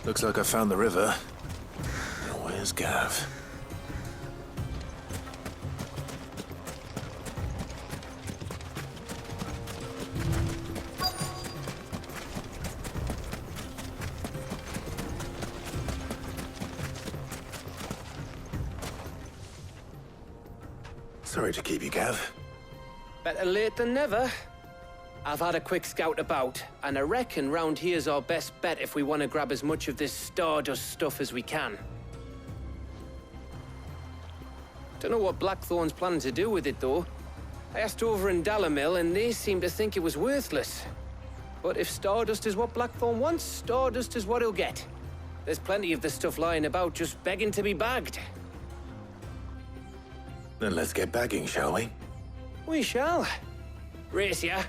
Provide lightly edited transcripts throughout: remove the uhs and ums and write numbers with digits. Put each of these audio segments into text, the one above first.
Looks like I found the river. Now where's Gav? Sorry to keep you, Gav. Better late than never. I've had a quick scout about, and I reckon round here's our best bet if we want to grab as much of this Stardust stuff as we can. Don't know what Blackthorn's planning to do with it, though. I asked over in Dalamil, and they seem to think it was worthless. But if Stardust is what Blackthorn wants, Stardust is what he'll get. There's plenty of the stuff lying about just begging to be bagged. Then let's get bagging, shall we? We shall. Race ya.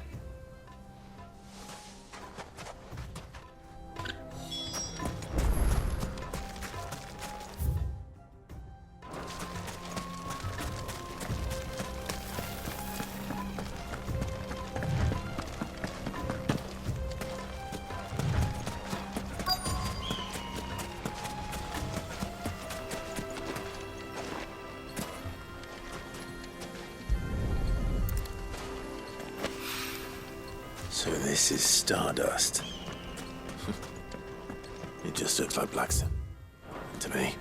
So this is Stardust. It just looks like Blackstone. To me.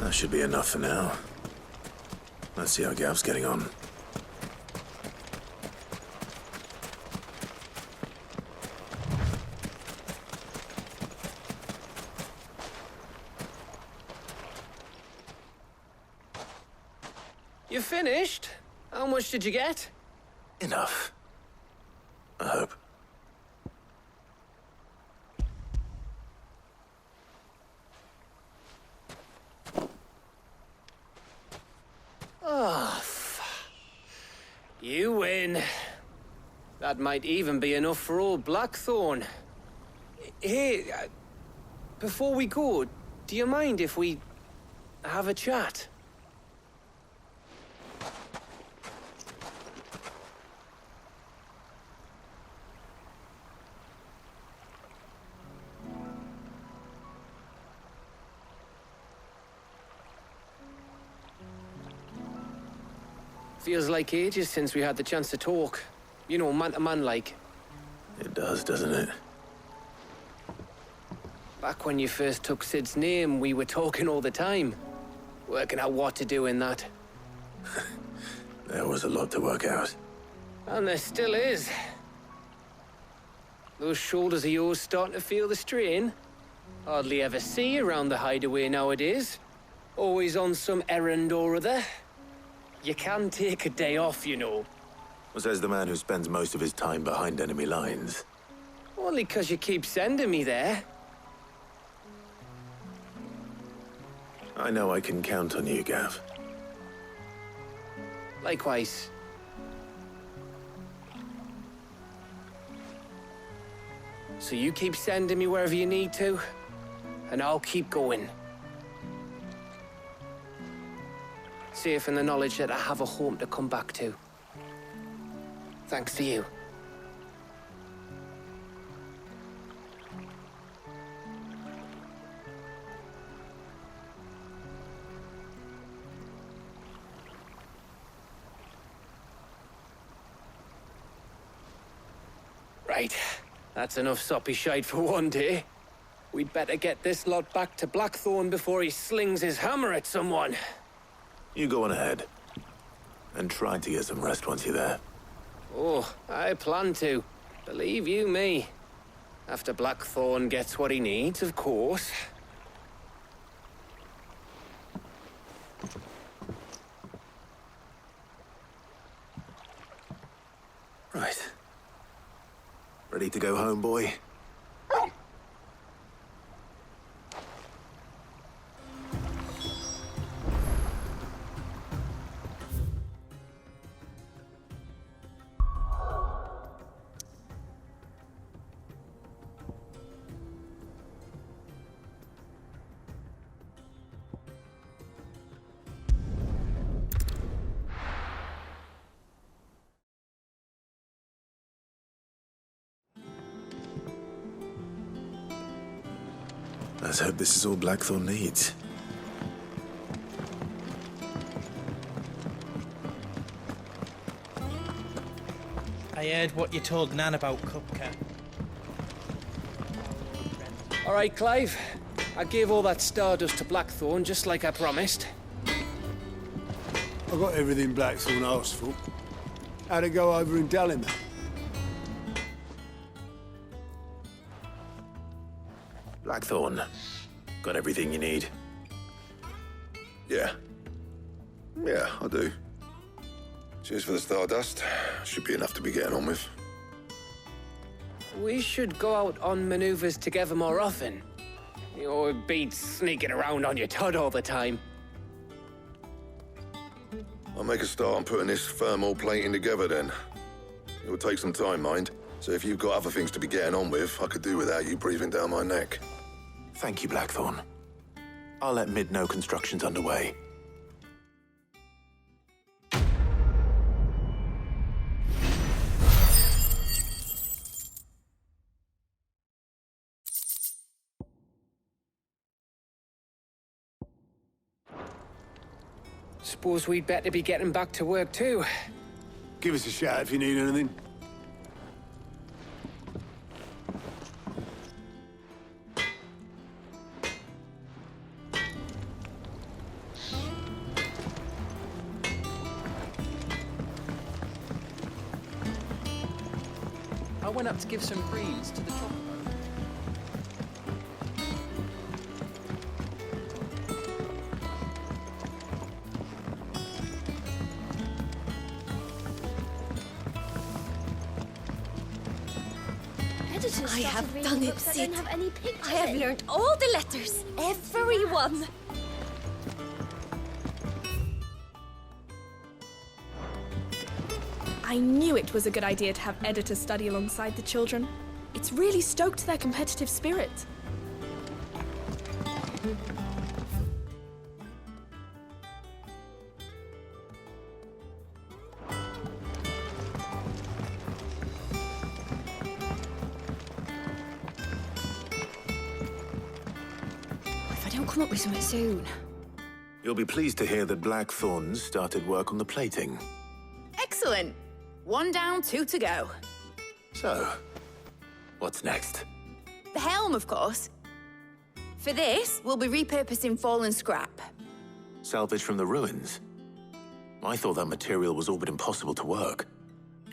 That should be enough for now. Let's see how Gav's getting on. You finished? How much did you get? Enough. I hope. You win. That might even be enough for old Blackthorn. Hey, before we go, do you mind if we have a chat? Feels like ages since we had the chance to talk. You know, man to man like. It does, doesn't it? Back when you first took Sid's name, we were talking all the time. Working out what to do in that. There was a lot to work out. And there still is. Those shoulders of yours starting to feel the strain. Hardly ever see you around the hideaway nowadays. Always on some errand or other. You can take a day off, you know. Says the man who spends most of his time behind enemy lines. Only 'cause you keep sending me there. I know I can count on you, Gav. Likewise. So you keep sending me wherever you need to, and I'll keep going. Safe in the knowledge that I have a home to come back to. Thanks to you. Right. That's enough soppy shite for one day. We'd better get this lot back to Blackthorn before he slings his hammer at someone. You go on ahead. And try to get some rest once you're there. Oh, I plan to. Believe you me. After Blackthorn gets what he needs, of course. Right. Ready to go home, boy? Let's hope this is all Blackthorn needs. I heard what you told Nan about Cupcake. All right, Clive. I gave all that stardust to Blackthorn, just like I promised. I got everything Blackthorn asked for. How'd it go over in Dallimel? Blackthorn, got everything you need? Yeah. Yeah, I do. Cheers for the stardust. Should be enough to be getting on with. We should go out on maneuvers together more often. You know, it beats sneaking around on your Todd all the time. I'll make a start on putting this thermal plating together then. It will take some time, mind. So if you've got other things to be getting on with, I could do without you breathing down my neck. Thank you, Blackthorn. I'll let Mid know construction's underway. Suppose we'd better be getting back to work too. Give us a shout if you need anything. I went up to give some greens to the chopper. I have done it, Sid. I have learned all the letters. Every one. I knew it was a good idea to have editors study alongside the children. It's really stoked their competitive spirit. If I don't come up with something soon. You'll be pleased to hear that Blackthorn's started work on the plating. Excellent. 1 down, 2 to go. So, what's next? The helm, of course. For this, we'll be repurposing fallen scrap. Salvage from the ruins? I thought that material was all but impossible to work.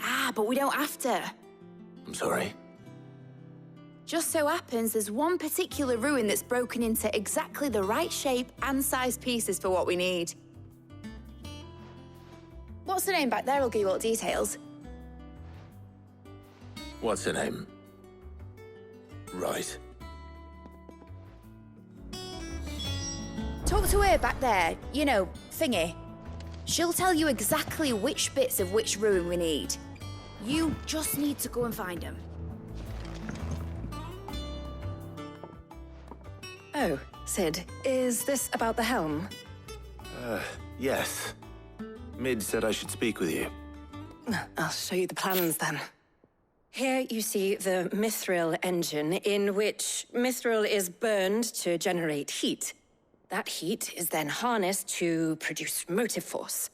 Ah, but we don't have to. I'm sorry. Just so happens there's one particular ruin that's broken into exactly the right shape and size pieces for what we need. What's the name back there? I'll give you all the details. What's her name? Right. Talk talk to her back there. You know, thingy. She'll tell you exactly which bits of which ruin we need. You just need to go and find them. Oh, Sid, is this about the helm? Yes. Mid said I should speak with you. I'll show you the plans then. Here you see the mithril engine, in which mithril is burned to generate heat. That heat is then harnessed to produce motive force.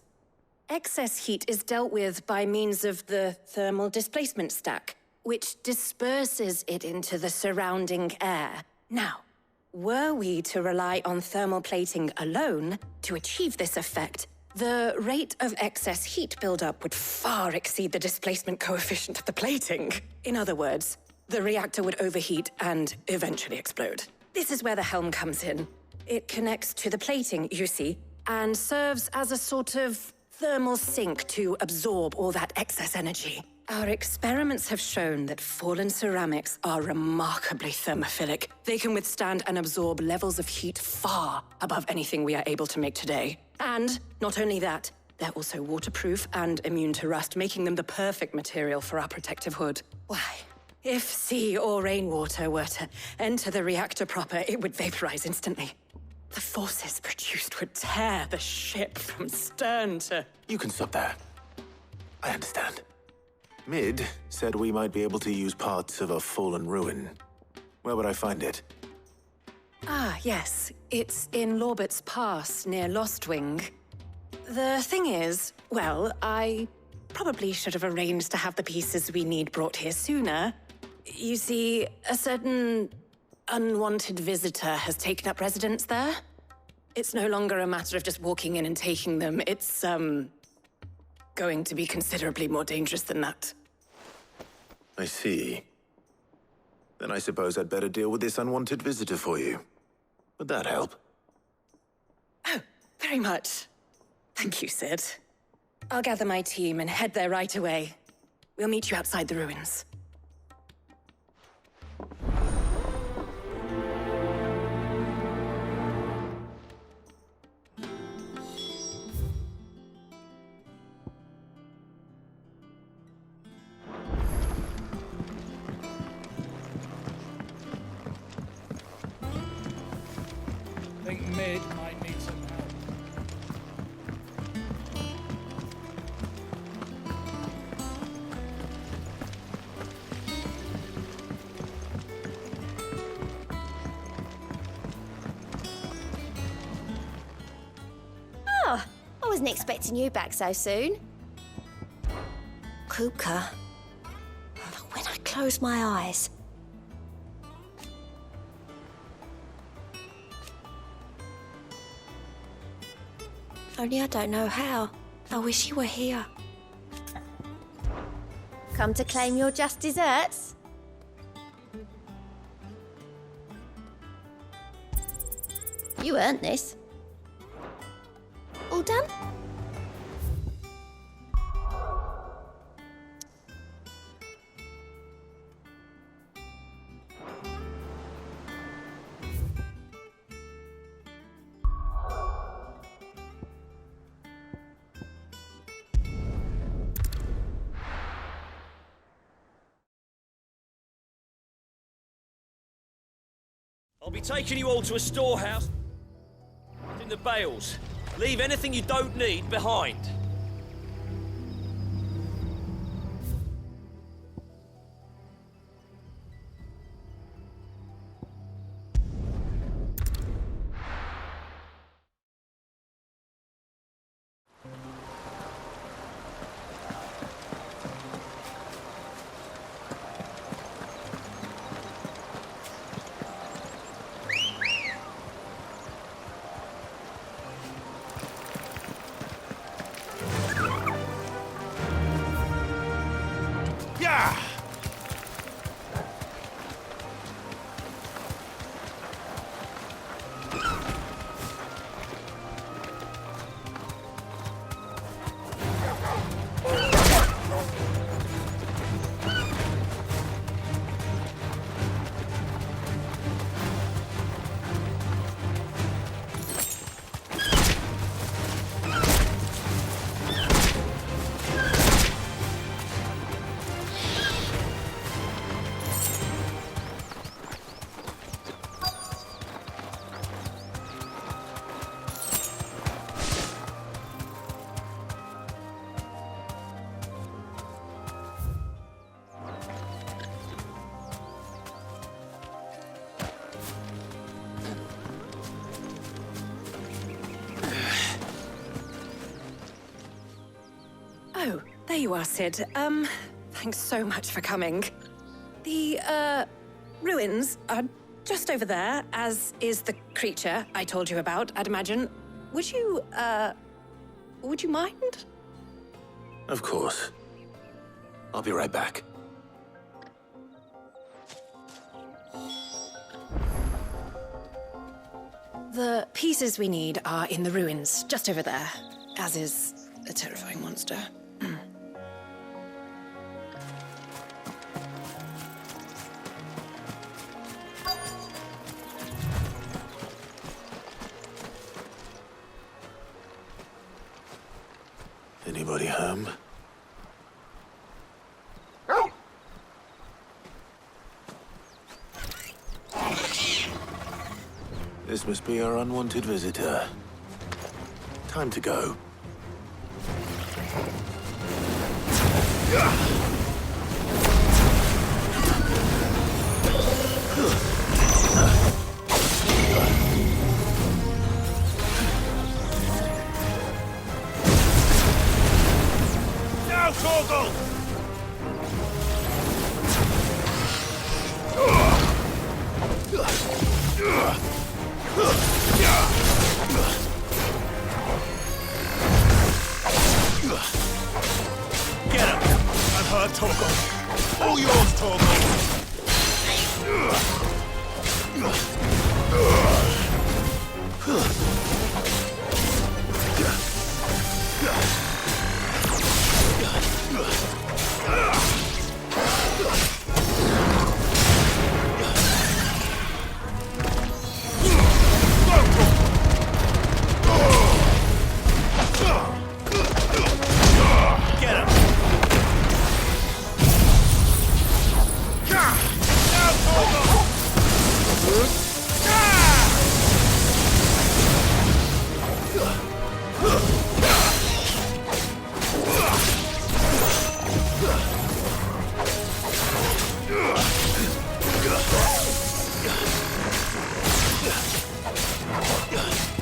Excess heat is dealt with by means of the thermal displacement stack, which disperses it into the surrounding air. Now, were we to rely on thermal plating alone to achieve this effect, the rate of excess heat buildup would far exceed the displacement coefficient of the plating. In other words, the reactor would overheat and eventually explode. This is where the helm comes in. It connects to the plating, you see, and serves as a sort of thermal sink to absorb all that excess energy. Our experiments have shown that fallen ceramics are remarkably thermophilic. They can withstand and absorb levels of heat far above anything we are able to make today. And not only that, they're also waterproof and immune to rust, making them the perfect material for our protective hood. Why, if sea or rainwater were to enter the reactor proper, it would vaporize instantly. The forces produced would tear the ship from stern to... You can stop there. I understand. Mid said we might be able to use parts of a fallen ruin. Where would I find it? Ah, yes. It's in Lorbert's Pass, near Lostwing. The thing is, well, I probably should have arranged to have the pieces we need brought here sooner. You see, a certain unwanted visitor has taken up residence there. It's no longer a matter of just walking in and taking them. It's, going to be considerably more dangerous than that. I see. Then I suppose I'd better deal with this unwanted visitor for you. Would that help? Oh, very much. Thank you, Sid. I'll gather my team and head there right away. We'll meet you outside the ruins. I think Mid might need some help. Oh, I wasn't expecting you back so soon. Kuka. When I close my eyes... Only I don't know how. I wish you were here. Come to claim your just desserts? You earned this. All done? I'll be taking you all to a storehouse in the bales. Leave anything you don't need behind. There you are, Sid. Thanks so much for coming. The, ruins are just over there, as is the creature I told you about, I'd imagine. Would you mind? Of course. I'll be right back. The pieces we need are in the ruins, just over there, as is a terrifying monster. Anybody home? This must be our unwanted visitor. Time to go. Now, Torgal! Get him! I've heard Torgal. All yours, Torgal! Get him! Now, Torgal!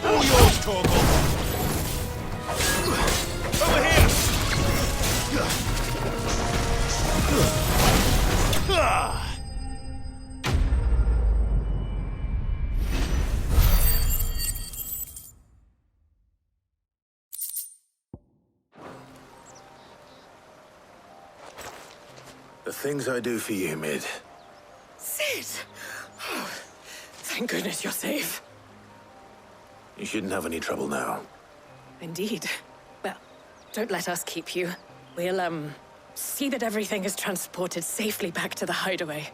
All yours, Torgal! Over here! The things I do for you, Mid. Sid! Oh, thank goodness you're safe. You shouldn't have any trouble now. Indeed. Well, don't let us keep you. We'll, see that everything is transported safely back to the hideaway.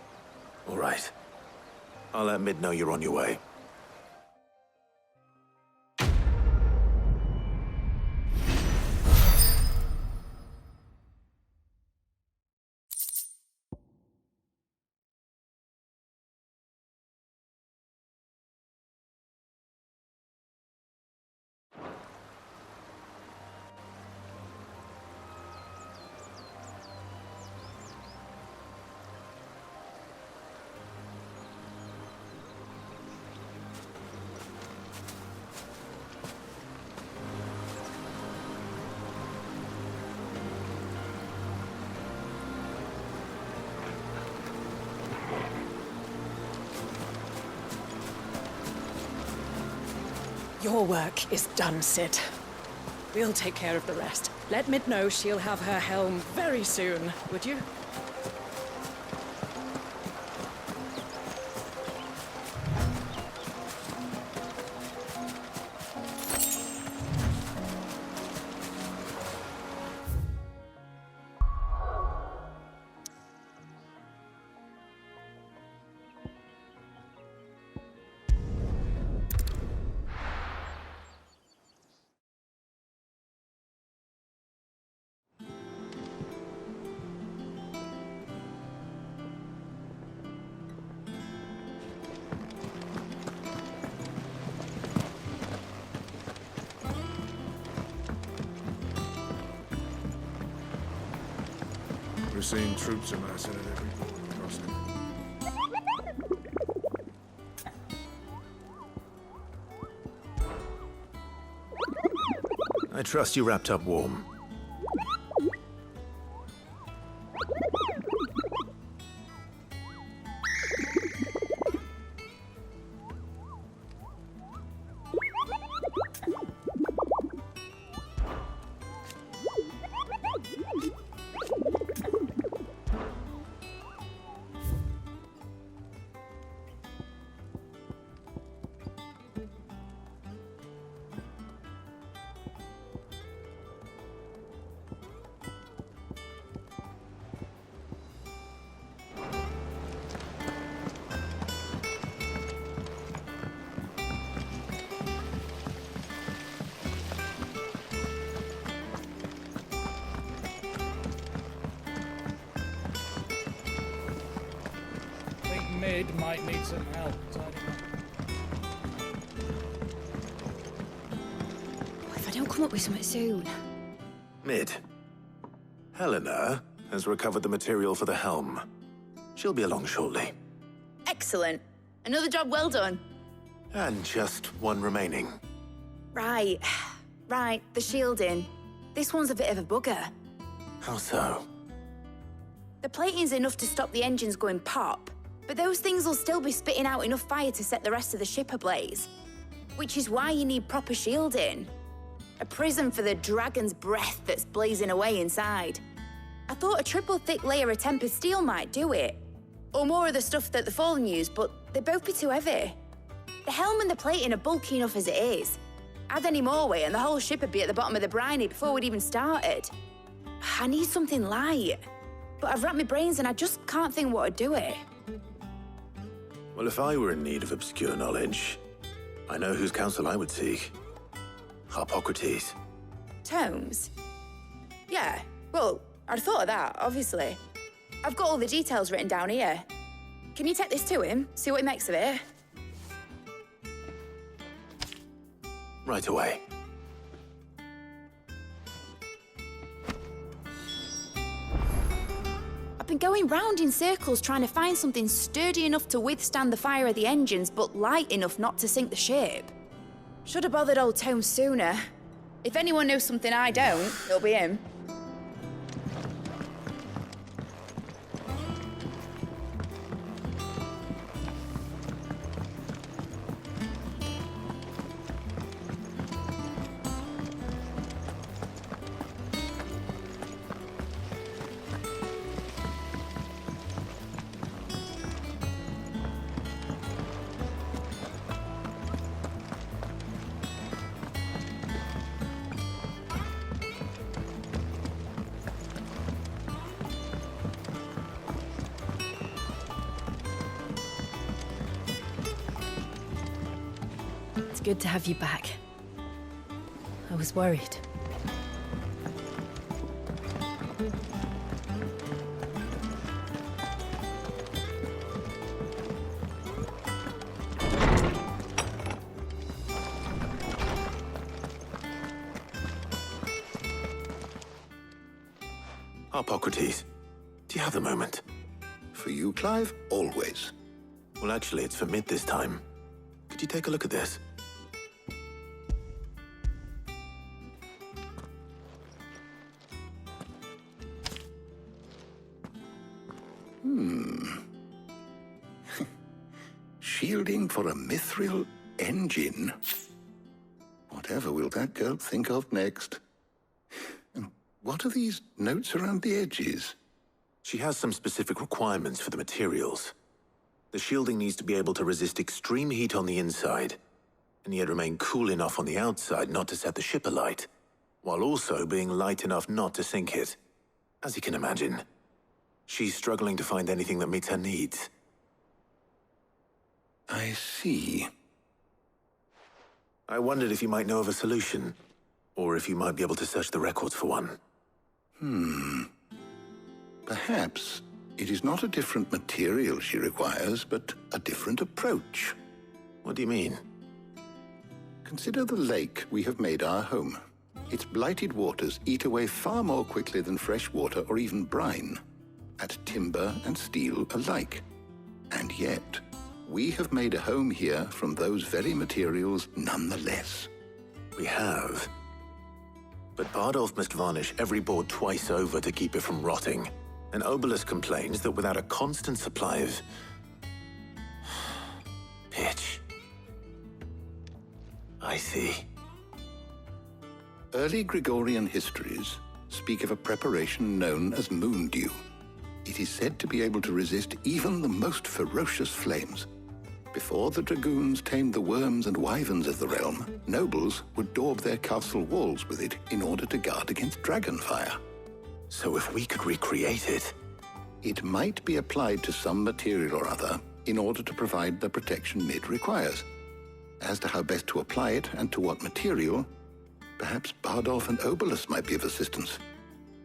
All right. I'll let Mid know you're on your way. Your work is done, Sid. We'll take care of the rest. Let Mid know she'll have her helm very soon, would you? We're seeing troops amassing at every border crossing. I trust you wrapped up warm. Mid might need some help. If I don't come up with something soon. Mid. Helena has recovered the material for the helm. She'll be along shortly. Excellent. Another job well done. And just one remaining. Right. Right, the shielding. This one's a bit of a bugger. How so? The plating's enough to stop the engines going pop, but those things will still be spitting out enough fire to set the rest of the ship ablaze. Which is why you need proper shielding. A prison for the dragon's breath that's blazing away inside. I thought a triple thick layer of tempered steel might do it. Or more of the stuff that the Fallen use, but they'd both be too heavy. The helm and the plating are bulky enough as it is. Add any more weight and the whole ship would be at the bottom of the briny before we'd even started. I need something light. But I've racked my brains and I just can't think what would do it. Well, if I were in need of obscure knowledge, I know whose counsel I would seek. Harpocrates. Tomes? Yeah, well, I'd thought of that, obviously. I've got all the details written down here. Can you take this to him, see what he makes of it? Right away. I've been going round in circles trying to find something sturdy enough to withstand the fire of the engines, but light enough not to sink the ship. Should have bothered old Tome sooner. If anyone knows something I don't, it'll be him. It's good to have you back. I was worried. Harpocrates, do you have a moment? For you, Clive, always. Well, actually, it's for Mid this time. Could you take a look at this? Shielding for a mithril engine. Whatever will that girl think of next? And what are these notes around the edges? She has some specific requirements for the materials. The shielding needs to be able to resist extreme heat on the inside, and yet remain cool enough on the outside not to set the ship alight, while also being light enough not to sink it. As you can imagine, she's struggling to find anything that meets her needs. I see. I wondered if you might know of a solution, or if you might be able to search the records for one. Perhaps it is not a different material she requires, but a different approach. What do you mean? Consider the lake we have made our home. Its blighted waters eat away far more quickly than fresh water or even brine, at timber and steel alike. And yet, we have made a home here from those very materials nonetheless. We have. But Bardolph must varnish every board twice over to keep it from rotting. And Obelus complains that without a constant supply of pitch. I see. Early Gregorian histories speak of a preparation known as moon dew. It is said to be able to resist even the most ferocious flames. Before the dragoons tamed the worms and wyverns of the realm, nobles would daub their castle walls with it in order to guard against dragon fire. So if we could recreate it... It might be applied to some material or other in order to provide the protection Mid requires. As to how best to apply it and to what material, perhaps Bardolph and Obelus might be of assistance.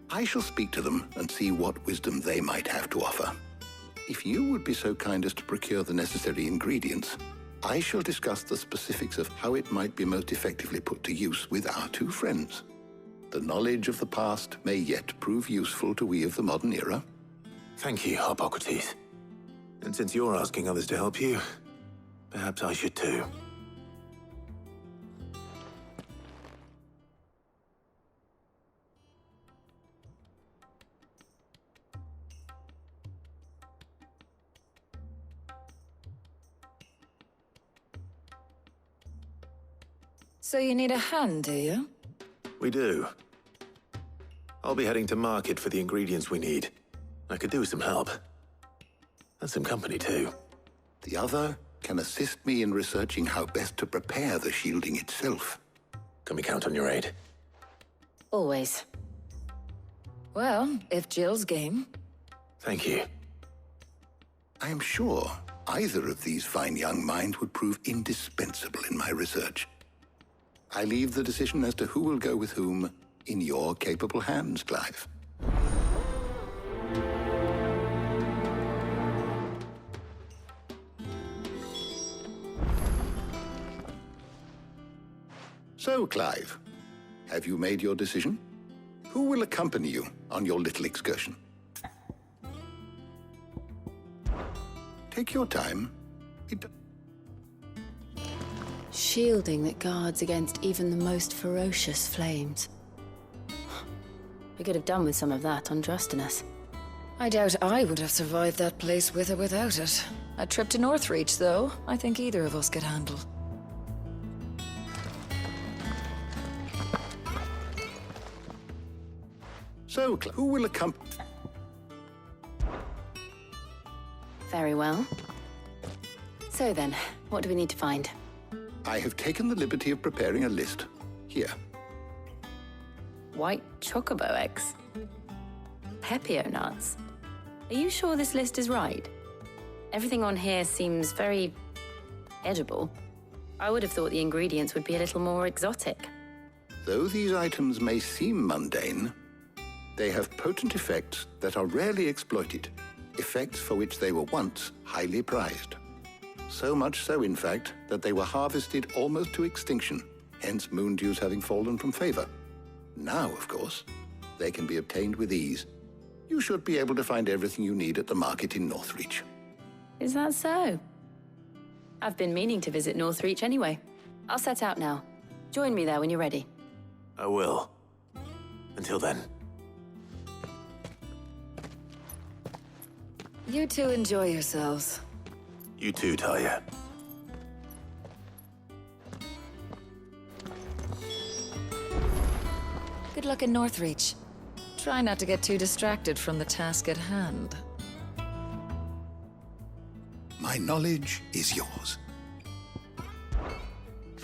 I shall speak to them and see what wisdom they might have to offer. If you would be so kind as to procure the necessary ingredients, I shall discuss the specifics of how it might be most effectively put to use with our two friends. The knowledge of the past may yet prove useful to we of the modern era. Thank you, Hippocrates. And since you're asking others to help you, perhaps I should too. So you need a hand, do you? We do. I'll be heading to market for the ingredients we need. I could do with some help. And some company, too. The other can assist me in researching how best to prepare the shielding itself. Can we count on your aid? Always. Well, if Jill's game. Thank you. I am sure either of these fine young minds would prove indispensable in my research. I leave the decision as to who will go with whom in your capable hands, Clive. So, Clive, have you made your decision? Who will accompany you on your little excursion? Take your time. Shielding that guards against even the most ferocious flames. We could have done with some of that on Drustinus. I doubt I would have survived that place with or without it. A trip to Northreach, though, I think either of us could handle. So, who will accompany? Very well. So then, what do we need to find? I have taken the liberty of preparing a list. Here. White chocobo eggs. Pepio nuts. Are you sure this list is right? Everything on here seems very edible. I would have thought the ingredients would be a little more exotic. Though these items may seem mundane, they have potent effects that are rarely exploited, effects for which they were once highly prized. So much so, in fact, that they were harvested almost to extinction, hence moon dews having fallen from favor. Now, of course, they can be obtained with ease. You should be able to find everything you need at the market in Northreach. Is that so? I've been meaning to visit Northreach anyway. I'll set out now. Join me there when you're ready. I will. Until then. You two enjoy yourselves. You too, Talia. Good luck in Northreach. Try not to get too distracted from the task at hand. My knowledge is yours.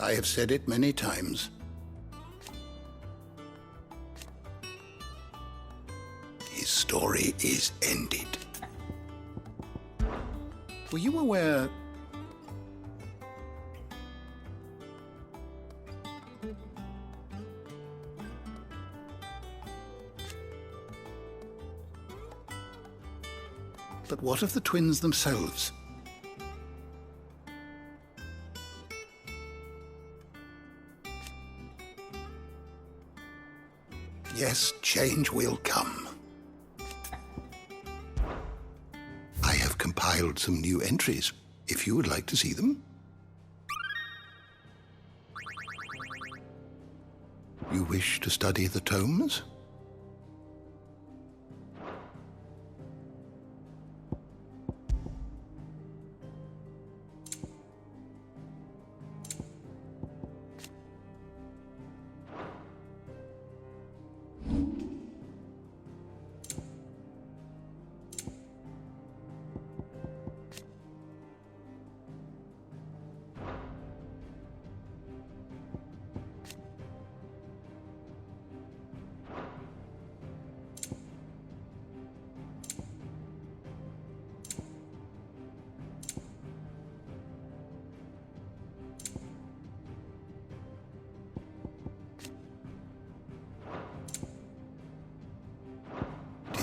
I have said it many times. His story is ended. Were you aware... But what of the twins themselves? Yes, change will come. I have compiled some new entries, if you would like to see them. You wish to study the tomes?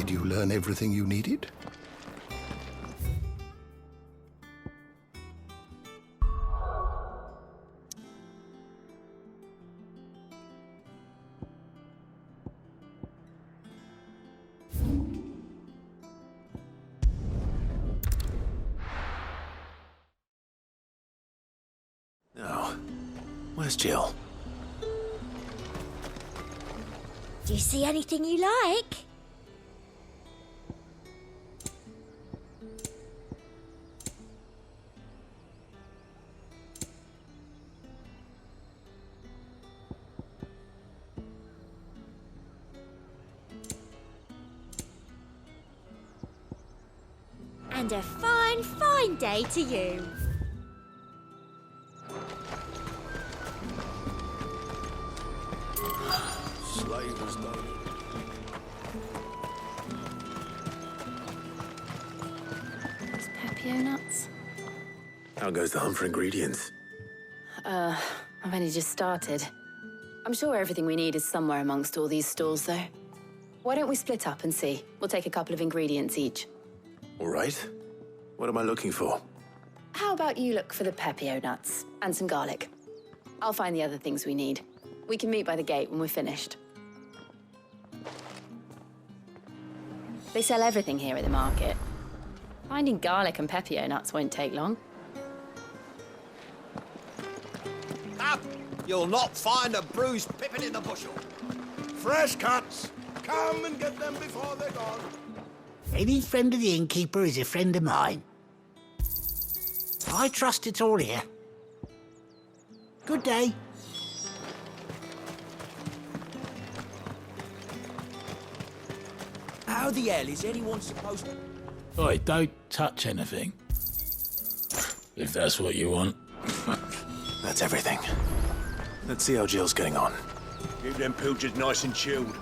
Did you learn everything you needed? Where's Jill? Do you see anything you like? And a fine, fine day to you. Slavers done it. Those Pepio nuts? How goes the hunt for ingredients? I've only just started. I'm sure everything we need is somewhere amongst all these stalls, though. Why don't we split up and see? We'll take a couple of ingredients each. All right. What am I looking for? How about you look for the Pepio nuts and some garlic? I'll find the other things we need. We can meet by the gate when we're finished. They sell everything here at the market. Finding garlic and Pepio nuts won't take long. Up! You'll not find a bruised pippin in the bushel. Fresh cuts. Come and get them before they're gone. Any friend of the innkeeper is a friend of mine. I trust it's all here. Good day. How the hell is anyone supposed to... Oi, don't touch anything. If that's what you want. That's everything. Let's see how Jill's getting on. Keep them pilchards nice and chilled.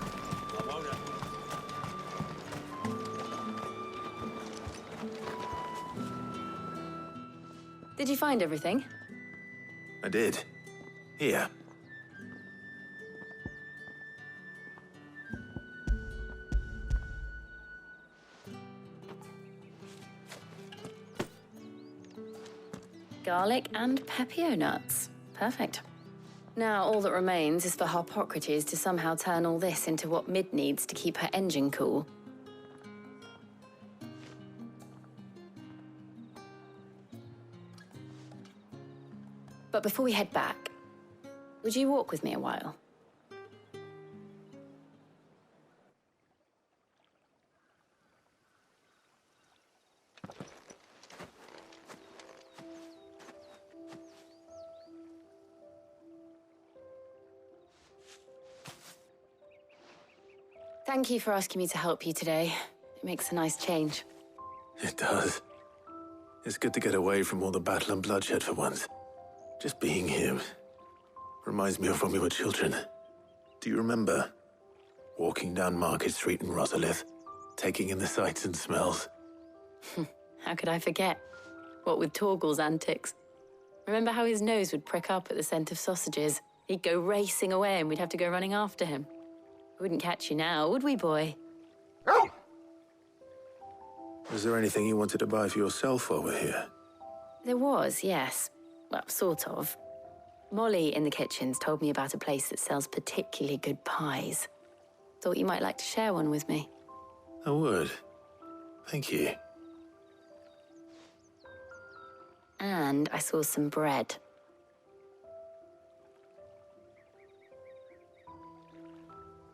Did you find everything? I did. Here. Garlic and Pepio nuts. Perfect. Now all that remains is for Harpocrates to somehow turn all this into what Mid needs to keep her engine cool. But before we head back, would you walk with me a while? Thank you for asking me to help you today. It makes a nice change. It does. It's good to get away from all the battle and bloodshed for once. Just being here reminds me of when we were children. Do you remember? Walking down Market Street in Rosalith, taking in the sights and smells. How could I forget? What with Torgal's antics. Remember how his nose would prick up at the scent of sausages? He'd go racing away and we'd have to go running after him. We wouldn't catch you now, would we, boy? Was there anything you wanted to buy for yourself while we're here? There was, yes. Well, sort of. Molly in the kitchens told me about a place that sells particularly good pies. Thought you might like to share one with me. I would. Thank you. And I saw some bread.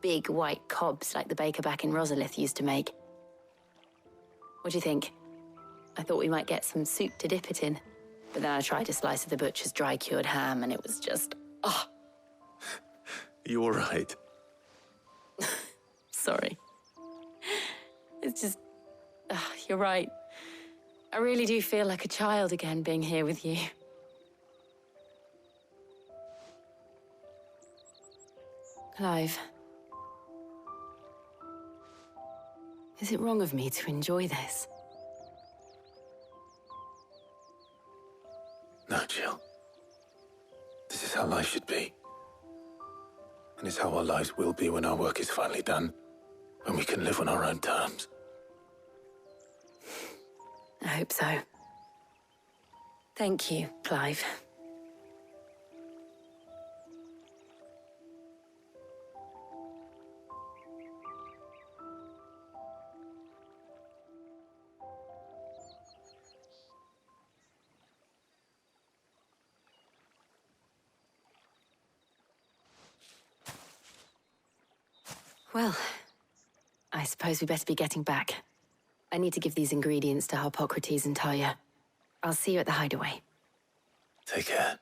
Big white cobs like the baker back in Rosalith used to make. What do you think? I thought we might get some soup to dip it in. But then I tried a slice of the butcher's dry-cured ham, and it was just... oh. You all right? Sorry. It's just... you're right. I really do feel like a child again being here with you. Clive. Is it wrong of me to enjoy this? No, Jill. This is how life should be. And it's how our lives will be when our work is finally done. When we can live on our own terms. I hope so. Thank you, Clive. Well, I suppose we better be getting back. I need to give these ingredients to Harpocrates and Tarja. I'll see you at the hideaway. Take care.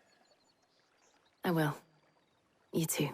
I will. You too.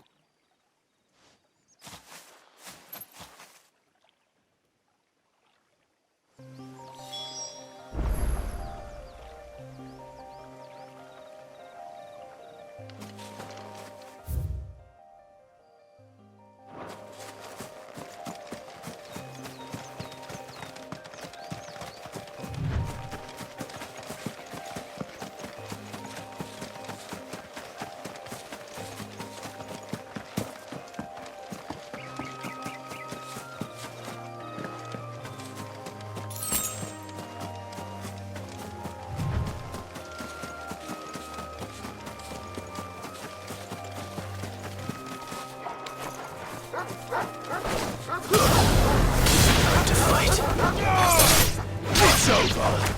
It's over.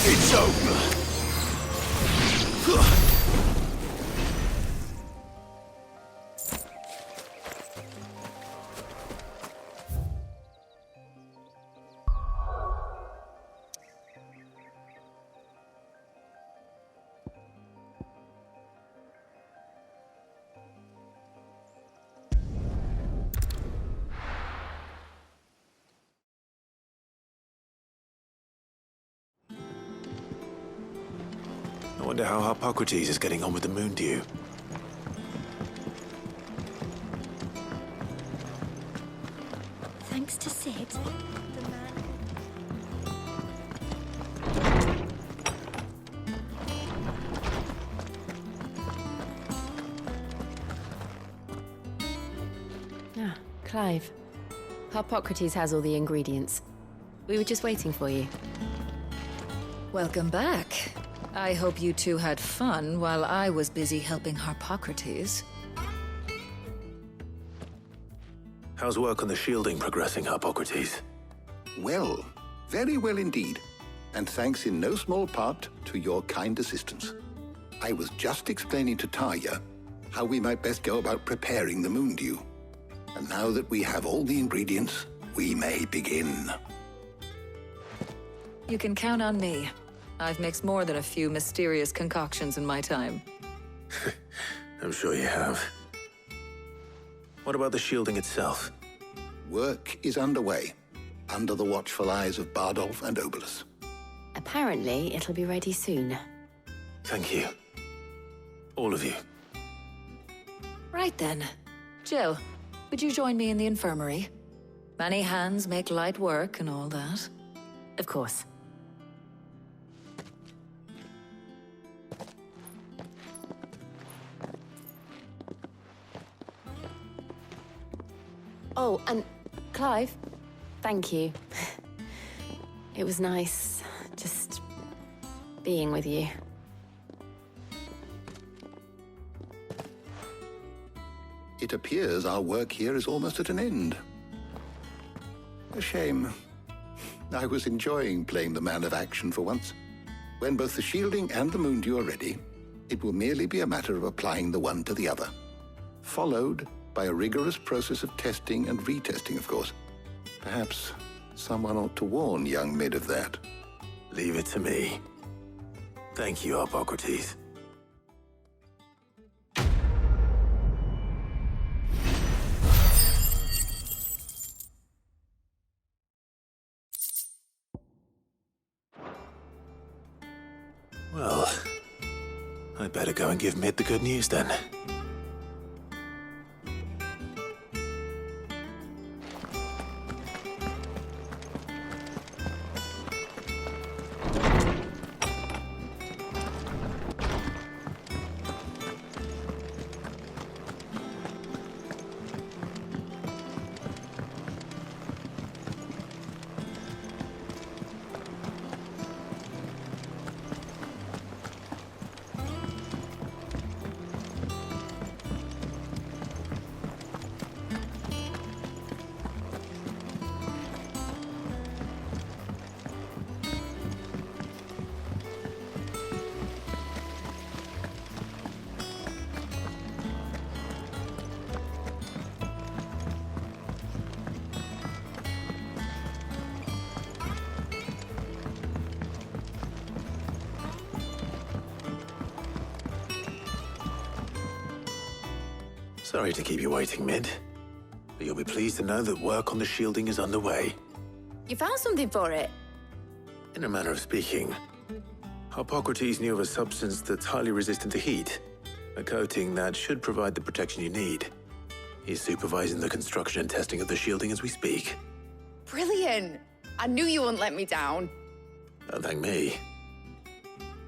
It's over. I wonder how Harpocrates is getting on with the moon dew. Thanks to Sid, Clive. Harpocrates has all the ingredients. We were just waiting for you. Welcome back. I hope you two had fun while I was busy helping Harpocrates. How's work on the shielding progressing, Harpocrates? Well, very well indeed. And thanks in no small part to your kind assistance. I was just explaining to Tarja how we might best go about preparing the moon dew. And now that we have all the ingredients, we may begin. You can count on me. I've mixed more than a few mysterious concoctions in my time. I'm sure you have. What about the shielding itself? Work is underway, under the watchful eyes of Bardolph and Obolus. Apparently, it'll be ready soon. Thank you. All of you. Right then. Jill, would you join me in the infirmary? Many hands make light work and all that. Of course. Oh, and Clive, thank you. It was nice, just being with you. It appears our work here is almost at an end. A shame. I was enjoying playing the man of action for once. When both the shielding and the moondew are ready, it will merely be a matter of applying the one to the other. Followed by a rigorous process of testing and retesting, of course. Perhaps someone ought to warn young Mid of that. Leave it to me. Thank you, Hippocrates. Well, I better go and give Mid the good news then. Sorry to keep you waiting, Mid. But you'll be pleased to know that work on the shielding is underway. You found something for it? In a manner of speaking, Hippocrates knew of a substance that's highly resistant to heat. A coating that should provide the protection you need. He's supervising the construction and testing of the shielding as we speak. Brilliant! I knew you wouldn't let me down. Don't thank me.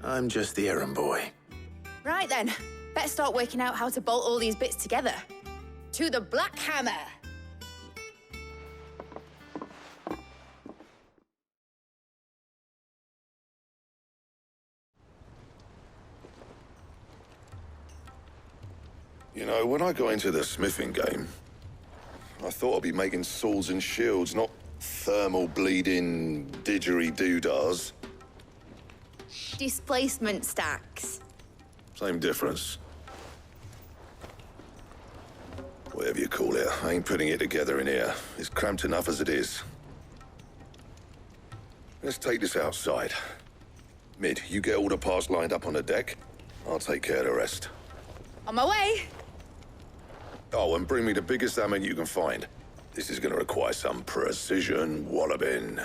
I'm just the errand boy. Right then, better start working out how to bolt all these bits together. To the Black Hammer! You know, when I got into the smithing game, I thought I'd be making swords and shields, not thermal bleeding didgeridoo-dahs. Displacement stacks. Same difference. Whatever you call it, I ain't putting it together in here. It's cramped enough as it is. Let's take this outside. Mid, you get all the parts lined up on the deck. I'll take care of the rest. On my way! Oh, and bring me the biggest hammer you can find. This is gonna require some precision walloping.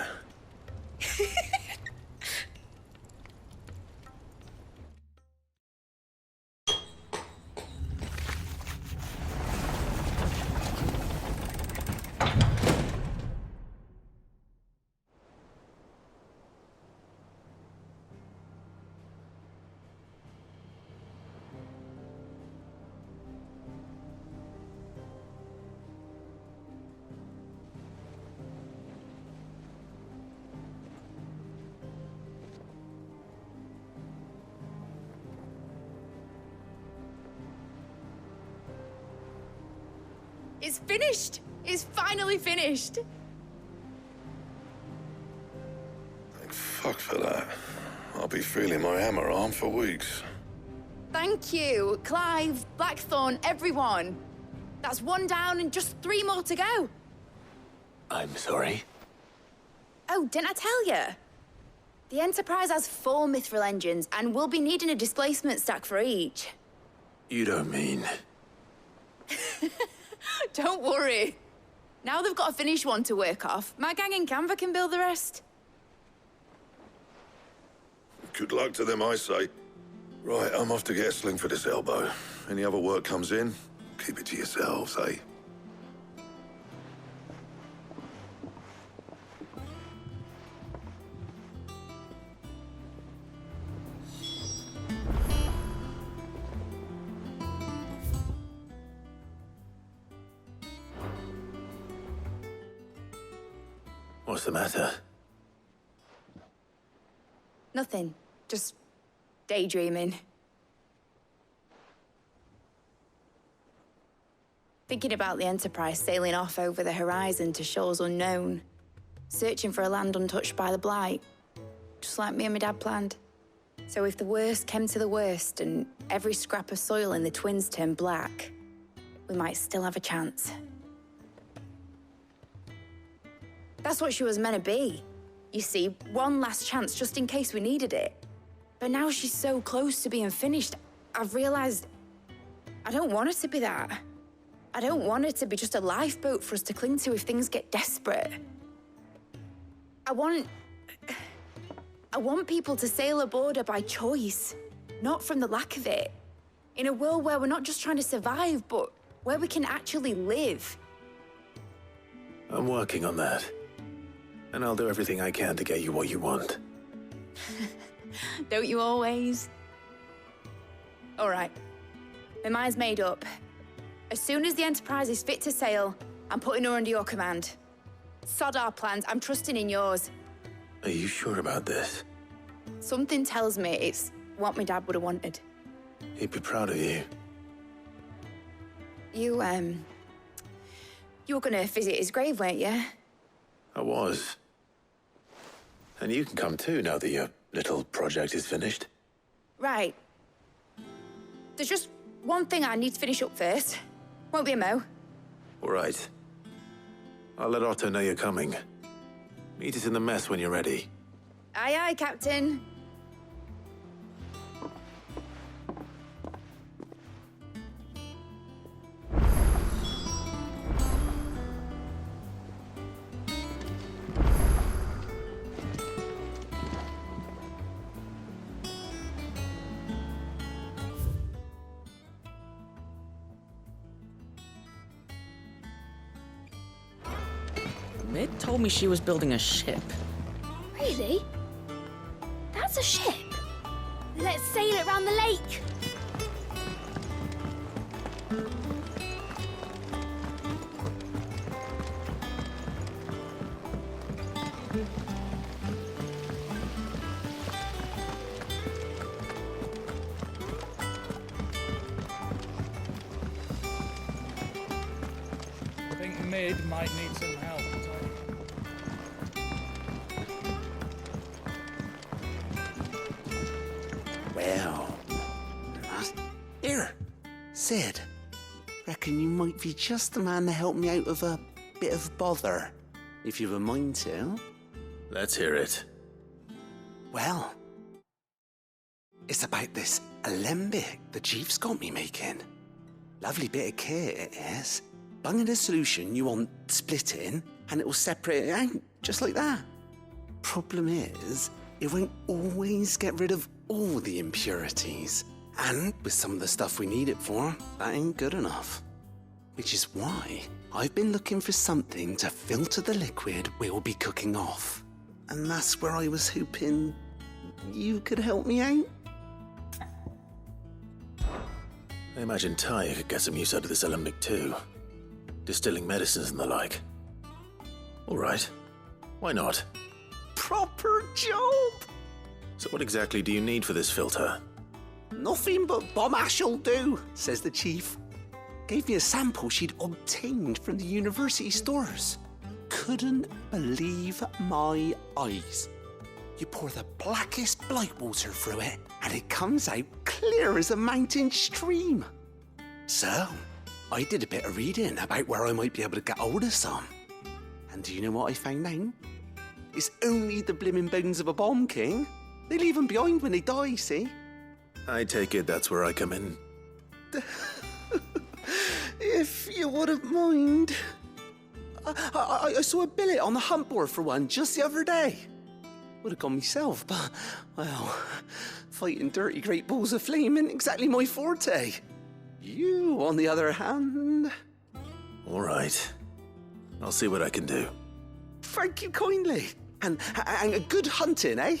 It's finished! It's finally finished! Thank fuck for that. I'll be feeling my hammer arm for weeks. Thank you, Clive, Blackthorn, everyone. That's one down and just 3 more to go. I'm sorry. Oh, didn't I tell you? The Enterprise has 4 mithril engines, and we'll be needing a displacement stack for each. You don't mean... Don't worry. Now they've got a finished one to work off, my gang in Canva can build the rest. Good luck to them, I say. Right, I'm off to get a sling for this elbow. Any other work comes in, keep it to yourselves, eh? What's the matter? Nothing. Just Daydreaming. Thinking about the Enterprise sailing off over the horizon to shores unknown, searching for a land untouched by the Blight, just like me and my dad planned. So if the worst came to the worst and every scrap of soil in the Twins turned black, we might still have a chance. That's what she was meant to be. You see, one last chance just in case we needed it. But now she's so close to being finished, I've realized I don't want her to be that. I don't want her to be just a lifeboat for us to cling to if things get desperate. I want people to sail aboard her by choice, not from the lack of it. In a world where we're not just trying to survive, but where we can actually live. I'm working on that. And I'll do everything I can to get you what you want. Don't you always? All right. My mind's made up. As soon as the Enterprise is fit to sail, I'm putting her under your command. Sod our plans, I'm trusting in yours. Are you sure about this? Something tells me it's what my dad would have wanted. He'd be proud of you. You were gonna visit his grave, weren't you? I was. And you can come too, now that your little project is finished. Right. There's just one thing I need to finish up first. Won't be a mo. All right. I'll let Otto know you're coming. Meet us in the mess when you're ready. Aye, aye, Captain. Mid told me she was building a ship. Really? That's a ship. Let's sail it around the lake. I think Mid might need some help. Well, here, Sid. Reckon you might be just the man to help me out of a bit of bother, if you've a mind to. Let's hear it. Well, it's about this alembic the Chief's got me making. Lovely bit of kit it is. Bung in a solution you want splitting, and it will separate it out, just like that. Problem is, it won't always get rid of all the impurities. And with some of the stuff we need it for, that ain't good enough. Which is why I've been looking for something to filter the liquid we'll be cooking off. And that's where I was hoping you could help me out. I imagine Ty could get some use out of this alembic too. Distilling medicines and the like. All right. Why not? Proper job! So what exactly do you need for this filter? Nothing but bomb ash'll do, says the Chief. Gave me a sample she'd obtained from the university stores. Couldn't believe my eyes. You pour the blackest blight water through it, and it comes out clear as a mountain stream. So, I did a bit of reading about where I might be able to get hold of some. And do you know what I found out? It's only the blimmin' bones of a bomb king. They leave them behind when they die, see? I take it that's where I come in. If you wouldn't mind. I saw a billet on the hunt board for one just the other day. Would have gone myself, but, well, fighting dirty great balls of flame isn't exactly my forte. You, on the other hand... All right. I'll see what I can do. Thank you kindly. And a good hunting, eh?